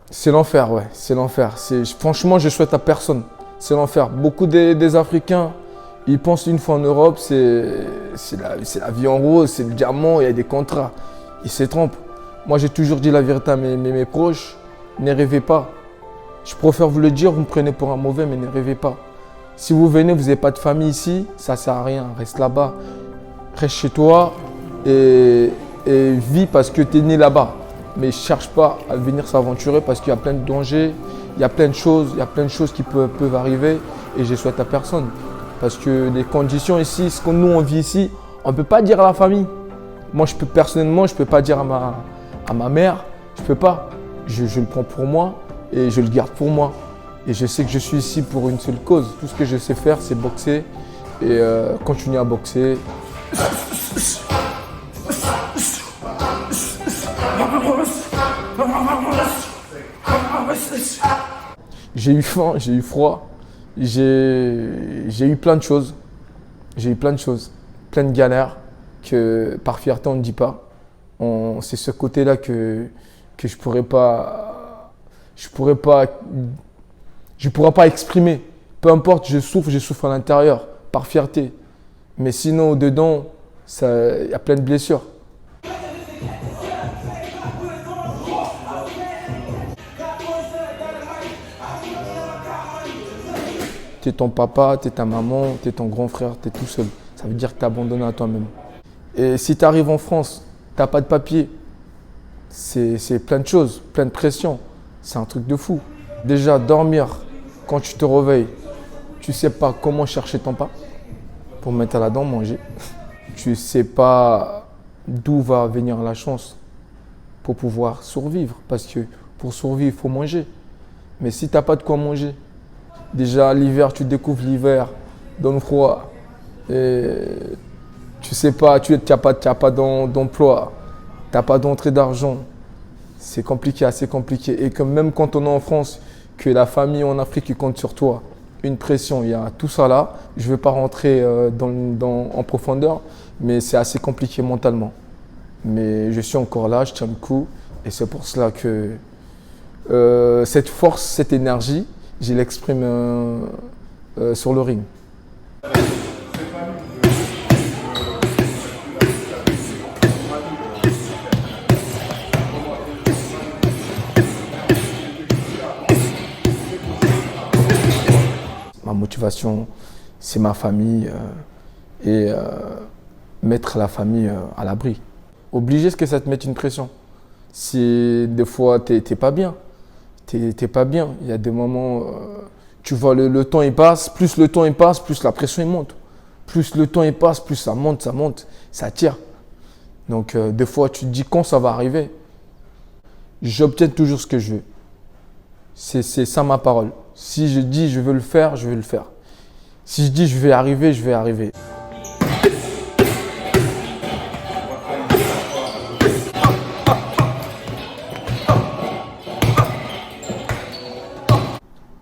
C'est l'enfer, ouais, c'est l'enfer. Franchement, je souhaite à personne. C'est l'enfer. Beaucoup des Africains, ils pensent une fois en Europe, c'est la vie en rose, c'est le diamant, il y a des contrats. Ils se trompent. Moi, j'ai toujours dit la vérité à mes proches. Ne rêvez pas. Je préfère vous le dire, vous me prenez pour un mauvais, mais ne rêvez pas. Si vous venez, vous n'avez pas de famille ici, ça ne sert à rien. Reste là-bas. Reste chez toi et vis parce que tu es né là-bas. Mais cherche pas à venir s'aventurer parce qu'il y a plein de dangers, il y a plein de choses qui peuvent arriver et je souhaite à personne. Parce que les conditions ici, ce que nous on vit ici, on ne peut pas dire à la famille. Moi, personnellement, je ne peux pas dire à ma mère, je ne peux pas. Je le prends pour moi et je le garde pour moi. Et je sais que je suis ici pour une seule cause. Tout ce que je sais faire, c'est boxer et continuer à boxer. J'ai eu faim, j'ai eu froid, j'ai eu plein de choses. J'ai eu plein de choses, plein de galères que par fierté on ne dit pas. C'est ce côté-là que je pourrais pas exprimer. Peu importe, je souffre à l'intérieur par fierté. Mais sinon, dedans, il y a plein de blessures. Tu es ton papa, tu es ta maman, tu es ton grand frère, tu es tout seul. Ça veut dire que tu es abandonné à toi-même. Et si tu arrives en France, tu n'as pas de papier, c'est plein de choses, plein de pression. C'est un truc de fou. Déjà, dormir, quand tu te réveilles, tu ne sais pas comment chercher ton pain pour mettre à la dent, manger. Tu ne sais pas d'où va venir la chance pour pouvoir survivre. Parce que pour survivre, il faut manger. Mais si tu n'as pas de quoi manger, déjà l'hiver, tu découvres l'hiver dans le froid. Et tu sais pas, tu n'as pas d'emploi, tu n'as pas d'entrée d'argent. C'est compliqué, assez compliqué. Et que même quand on est en France, que la famille en Afrique qui compte sur toi, une pression, il y a tout ça là. Je ne veux pas rentrer en profondeur, mais c'est assez compliqué mentalement. Mais je suis encore là, je tiens le coup. Et c'est pour cela que cette force, cette énergie, je l'exprime sur le ring. Ma motivation, c'est ma famille et mettre la famille à l'abri. Obligé, ce que ça te mette une pression. Si des fois, tu n'es pas bien, t'es pas bien. Il y a des moments, tu vois, le temps il passe, plus le temps il passe, plus la pression il monte. Plus le temps il passe, plus ça monte, ça tire. Donc des fois, tu te dis quand ça va arriver. J'obtiens toujours ce que je veux. C'est ça ma parole. Si je dis je veux le faire, je vais le faire. Si je dis je vais arriver, je vais arriver.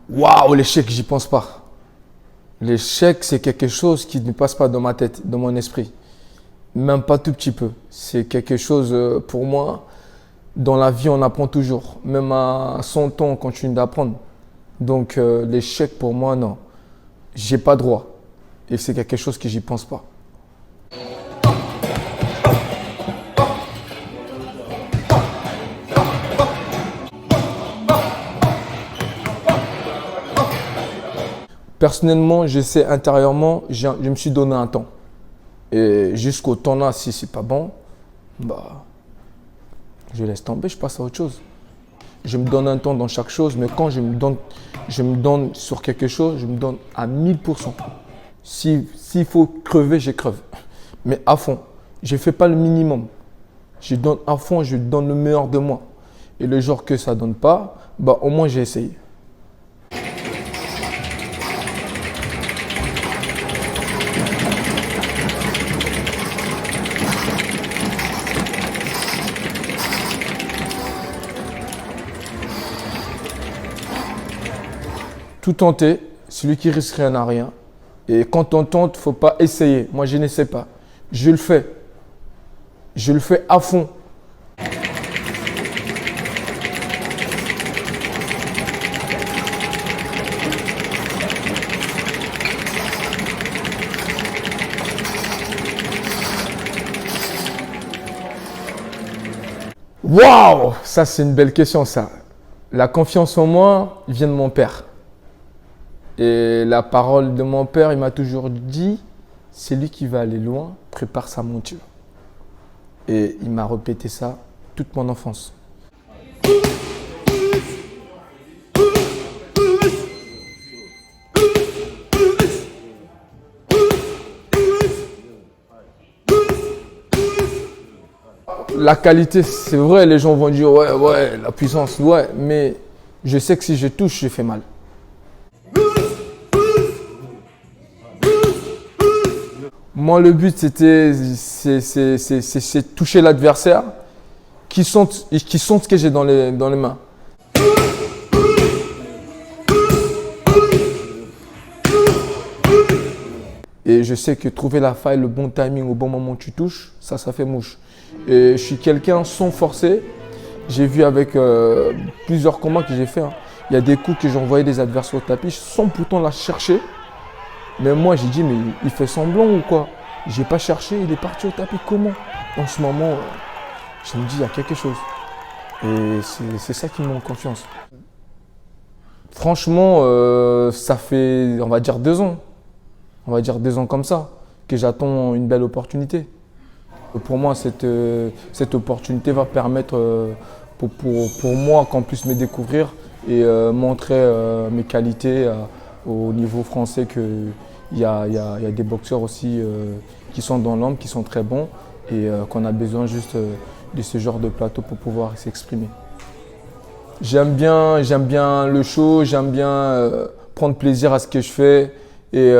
Waouh, l'échec, j'y pense pas. L'échec, c'est quelque chose qui ne passe pas dans ma tête, dans mon esprit. Même pas tout petit peu. C'est quelque chose, pour moi, dans la vie, on apprend toujours. Même à 100 ans, on continue d'apprendre. Donc, l'échec, pour moi, non. J'ai pas droit. Et c'est quelque chose que j'y pense pas. Personnellement, je sais intérieurement, je me suis donné un temps. Et jusqu'au temps-là, si c'est pas bon, je laisse tomber, je passe à autre chose. Je me donne un temps dans chaque chose, mais quand je me donne sur quelque chose, je me donne à 1000%. S'il faut crever, je creve. Mais à fond. Je ne fais pas le minimum. Je donne à fond, je donne le meilleur de moi. Et le jour que ça ne donne pas, au moins j'ai essayé. Tout tenter, celui qui risque rien n'a rien. Et quand on tente, il ne faut pas essayer. Moi, je n'essaie pas. Je le fais. Je le fais à fond. Waouh! Ça, c'est une belle question, ça. La confiance en moi vient de mon père. Et la parole de mon père, il m'a toujours dit, c'est lui qui va aller loin, prépare sa monture. Et il m'a répété ça toute mon enfance. La qualité, c'est vrai, les gens vont dire ouais, la puissance, ouais, mais je sais que si je touche, je fais mal. Moi, le but, c'est toucher l'adversaire qui sente ce que j'ai dans les mains. Et je sais que trouver la faille, le bon timing, au bon moment où tu touches, ça fait mouche. Et je suis quelqu'un sans forcer. J'ai vu avec plusieurs combats que j'ai fait. Il y a des coups que j'ai envoyé des adversaires au tapis sans pourtant la chercher. Mais moi, j'ai dit, mais il fait semblant ou quoi? J'ai pas cherché, il est parti au tapis. Comment? En ce moment, je me dis, il y a quelque chose. Et c'est ça qui me manque confiance. Franchement, ça fait, on va dire, 2 ans. On va dire 2 ans comme ça, que j'attends une belle opportunité. Pour moi, cette opportunité va permettre pour moi qu'on puisse me découvrir et montrer mes qualités au niveau français qu'il y a des boxeurs aussi qui sont dans l'ombre, qui sont très bons et qu'on a besoin juste de ce genre de plateau pour pouvoir s'exprimer. J'aime bien le show, j'aime bien prendre plaisir à ce que je fais et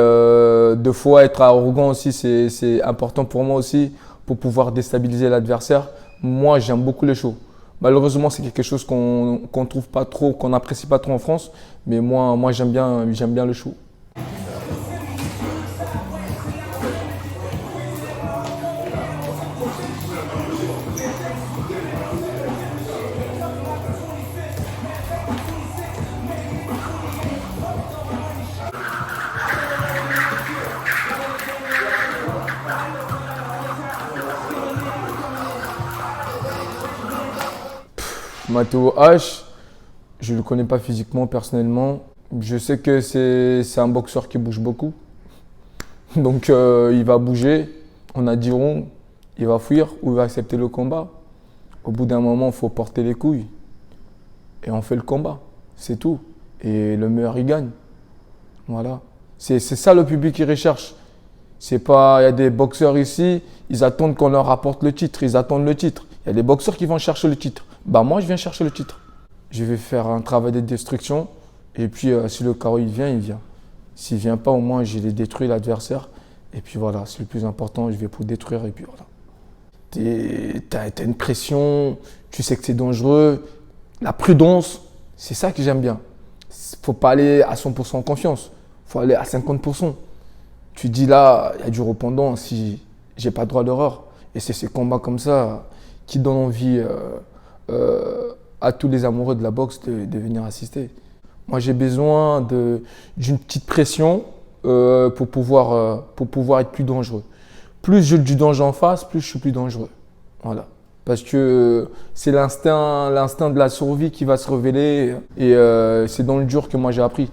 des fois être arrogant aussi, c'est important pour moi aussi pour pouvoir déstabiliser l'adversaire. Moi, j'aime beaucoup le show. Malheureusement, c'est quelque chose qu'on trouve pas trop, qu'on n'apprécie pas trop en France, mais moi j'aime bien le show. Matteo H, je ne le connais pas physiquement, personnellement. Je sais que c'est un boxeur qui bouge beaucoup. Donc il va bouger, on a 10 rounds, il va fuir ou il va accepter le combat. Au bout d'un moment, il faut porter les couilles. Et on fait le combat, c'est tout. Et le meilleur, il gagne. Voilà. C'est ça le public qui recherche. C'est pas, il y a des boxeurs ici, ils attendent qu'on leur apporte le titre, ils attendent le titre. Il y a des boxeurs qui vont chercher le titre. Bah moi, je viens chercher le titre. Je vais faire un travail de destruction. Et puis, si le KO il vient, il vient. S'il ne vient pas, au moins, j'ai détruit l'adversaire. Et puis voilà, c'est le plus important, je vais pour détruire. Et puis voilà. T'as une pression, tu sais que c'est dangereux. La prudence, c'est ça que j'aime bien. Il ne faut pas aller à 100% en confiance. Il faut aller à 50%. Tu dis là, il y a du répondant si j'ai pas droit à l'erreur. Et c'est ces combats comme ça qui donnent envie à tous les amoureux de la boxe de venir assister. Moi, j'ai besoin d'une petite pression pour pouvoir être plus dangereux. Plus j'ai du danger en face, plus je suis plus dangereux. Voilà. Parce que c'est l'instinct de la survie qui va se révéler. Et c'est dans le dur que moi j'ai appris.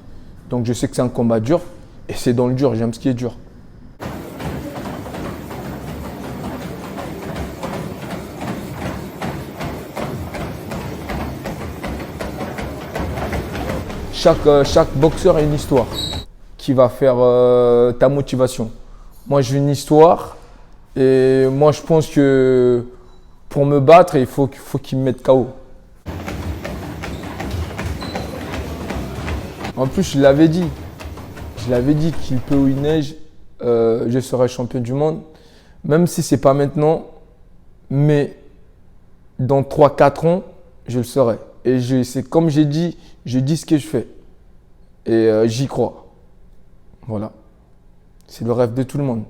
Donc je sais que c'est un combat dur. Et c'est dans le dur, j'aime ce qui est dur. Chaque boxeur a une histoire qui va faire ta motivation. Moi, j'ai une histoire et moi, je pense que pour me battre, il faut qu'il me mette KO. En plus, je l'avais dit qu'il peut ou il neige, je serai champion du monde. Même si ce n'est pas maintenant, mais dans 3-4 ans, je le serai. Et c'est comme j'ai dit, je dis ce que je fais. Et j'y crois. Voilà. C'est le rêve de tout le monde.